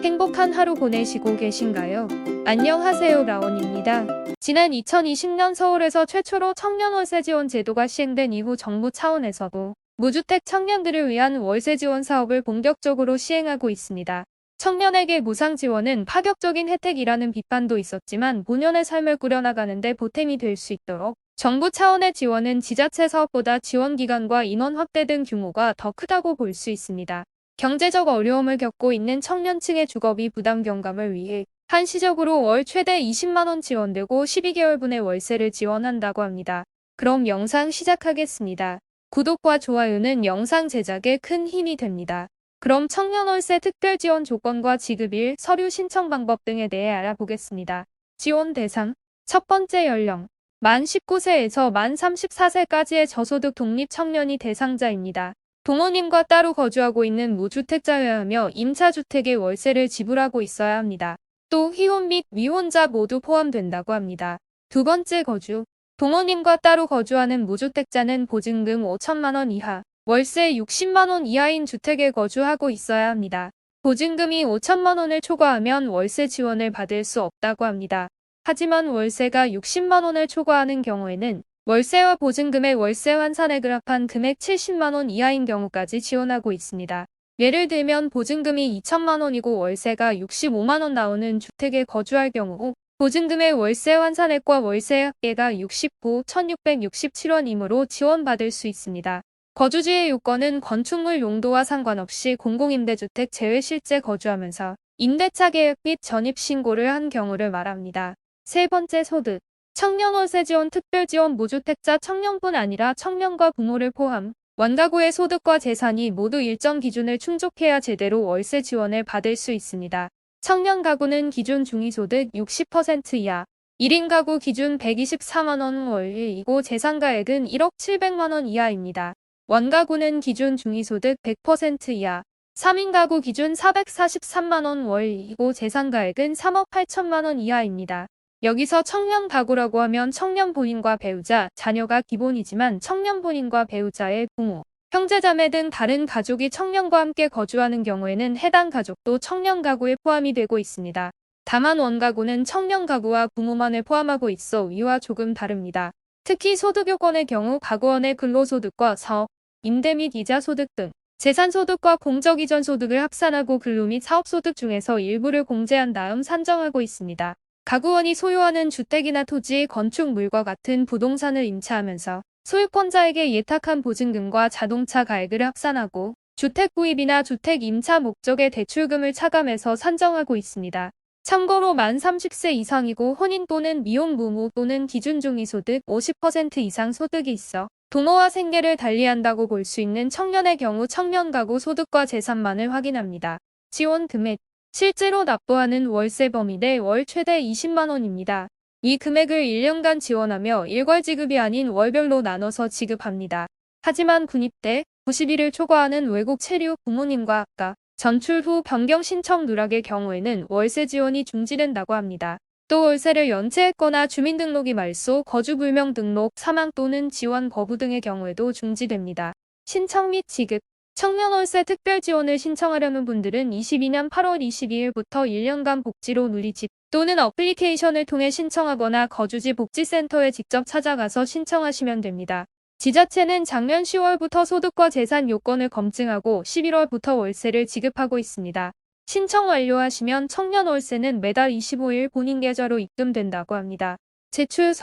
행복한 하루 보내시고 계신가요? 안녕하세요, 라온입니다. 지난 2020년 서울에서 최초로 청년 월세 지원 제도가 시행된 이후 정부 차원에서도 무주택 청년들을 위한 월세 지원 사업을 본격적으로 시행하고 있습니다. 청년에게 무상 지원은 파격적인 혜택이라는 비판도 있었지만 본연의 삶을 꾸려나가는 데 보탬이 될 수 있도록 정부 차원의 지원은 지자체 사업보다 지원 기간과 인원 확대 등 규모가 더 크다고 볼 수 있습니다. 경제적 어려움을 겪고 있는 청년층의 주거비 부담 경감을 위해 한시적으로 월 최대 20만원 지원되고 12개월분의 월세를 지원한다고 합니다. 그럼 영상 시작하겠습니다. 구독과 좋아요는 영상 제작에 큰 힘이 됩니다. 그럼 청년월세 특별지원 조건과 지급일, 서류 신청 방법 등에 대해 알아보겠습니다. 지원 대상 첫 번째 연령 만 19세에서 만 34세까지의 저소득 독립 청년이 대상자입니다. 부모님과 따로 거주하고 있는 무주택자여야 하며 임차주택의 월세를 지불하고 있어야 합니다. 또 희혼 및 미혼자 모두 포함된다고 합니다. 두 번째 거주 부모님과 따로 거주하는 무주택자는 보증금 5천만원 이하, 월세 60만원 이하인 주택에 거주하고 있어야 합니다. 보증금이 5천만원을 초과하면 월세 지원을 받을 수 없다고 합니다. 하지만 월세가 60만원을 초과하는 경우에는 월세와 보증금의 월세 환산액을 합한 금액 70만원 이하인 경우까지 지원하고 있습니다. 예를 들면 보증금이 2천만원이고 월세가 65만원 나오는 주택에 거주할 경우 보증금의 월세 환산액과 월세 합계가 69, 1667원이므로 지원받을 수 있습니다. 거주지의 요건은 건축물 용도와 상관없이 공공임대주택 제외 실제 거주하면서 임대차 계약 및 전입신고를 한 경우를 말합니다. 세 번째 소득 청년월세 지원 특별지원 무주택자 청년뿐 아니라 청년과 부모를 포함 원가구의 소득과 재산이 모두 일정 기준을 충족해야 제대로 월세 지원을 받을 수 있습니다. 청년 가구는 기준 중위소득 60% 이하, 1인 가구 기준 124만원 월이고 재산가액은 1억 700만원 이하입니다. 원가구는 기준 중위소득 100% 이하, 3인 가구 기준 443만원 월이고 재산가액은 3억 8천만원 이하입니다. 여기서 청년 가구라고 하면 청년 본인과 배우자, 자녀가 기본이지만 청년 본인과 배우자의 부모, 형제자매 등 다른 가족이 청년과 함께 거주하는 경우에는 해당 가족도 청년 가구에 포함이 되고 있습니다. 다만 원가구는 청년 가구와 부모만을 포함하고 있어 위와 조금 다릅니다. 특히 소득 요건의 경우 가구원의 근로소득과 사업, 임대 및 이자 소득 등 재산소득과 공적 이전 소득을 합산하고 근로 및 사업소득 중에서 일부를 공제한 다음 산정하고 있습니다. 가구원이 소유하는 주택이나 토지, 건축물과 같은 부동산을 임차하면서 소유권자에게 예탁한 보증금과 자동차 가액을 합산하고 주택 구입이나 주택 임차 목적의 대출금을 차감해서 산정하고 있습니다. 참고로 만 30세 이상이고 혼인 또는 미혼 부모 또는 기준 중위소득 50% 이상 소득이 있어 부모와 생계를 달리한다고 볼 수 있는 청년의 경우 청년 가구 소득과 재산만을 확인합니다. 지원 금액 실제로 납부하는 월세 범위 내 월 최대 20만원입니다. 이 금액을 1년간 지원하며 일괄 지급이 아닌 월별로 나눠서 지급합니다. 하지만 군입대, 90일을 초과하는 외국 체류 부모님과 학가, 전출 후 변경 신청 누락의 경우에는 월세 지원이 중지된다고 합니다. 또 월세를 연체했거나 주민등록이 말소, 거주불명 등록, 사망 또는 지원 거부 등의 경우에도 중지됩니다. 신청 및 지급 청년월세 특별지원을 신청하려는 분들은 22년 8월 22일부터 1년간 복지로 누리집 또는 어플리케이션을 통해 신청하거나 거주지 복지센터에 직접 찾아가서 신청하시면 됩니다. 지자체는 작년 10월부터 소득과 재산 요건을 검증하고 11월부터 월세를 지급하고 있습니다. 신청 완료하시면 청년월세는 매달 25일 본인 계좌로 입금된다고 합니다. 제출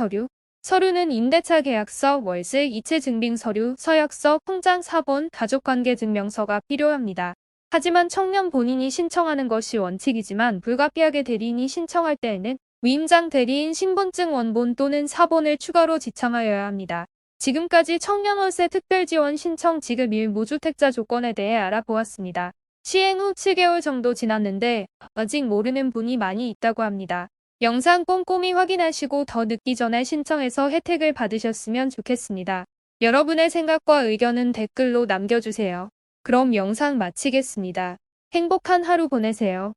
서류는 임대차 계약서, 월세, 이체 증빙 서류, 서약서, 통장 사본, 가족관계 증명서가 필요합니다. 하지만 청년 본인이 신청하는 것이 원칙이지만 불가피하게 대리인이 신청할 때에는 위임장 대리인 신분증 원본 또는 사본을 추가로 지참하여야 합니다. 지금까지 청년월세 특별지원 신청 지급일 무주택자 조건에 대해 알아보았습니다. 시행 후 7개월 정도 지났는데 아직 모르는 분이 많이 있다고 합니다. 영상 꼼꼼히 확인하시고 더 늦기 전에 신청해서 혜택을 받으셨으면 좋겠습니다. 여러분의 생각과 의견은 댓글로 남겨주세요. 그럼 영상 마치겠습니다. 행복한 하루 보내세요.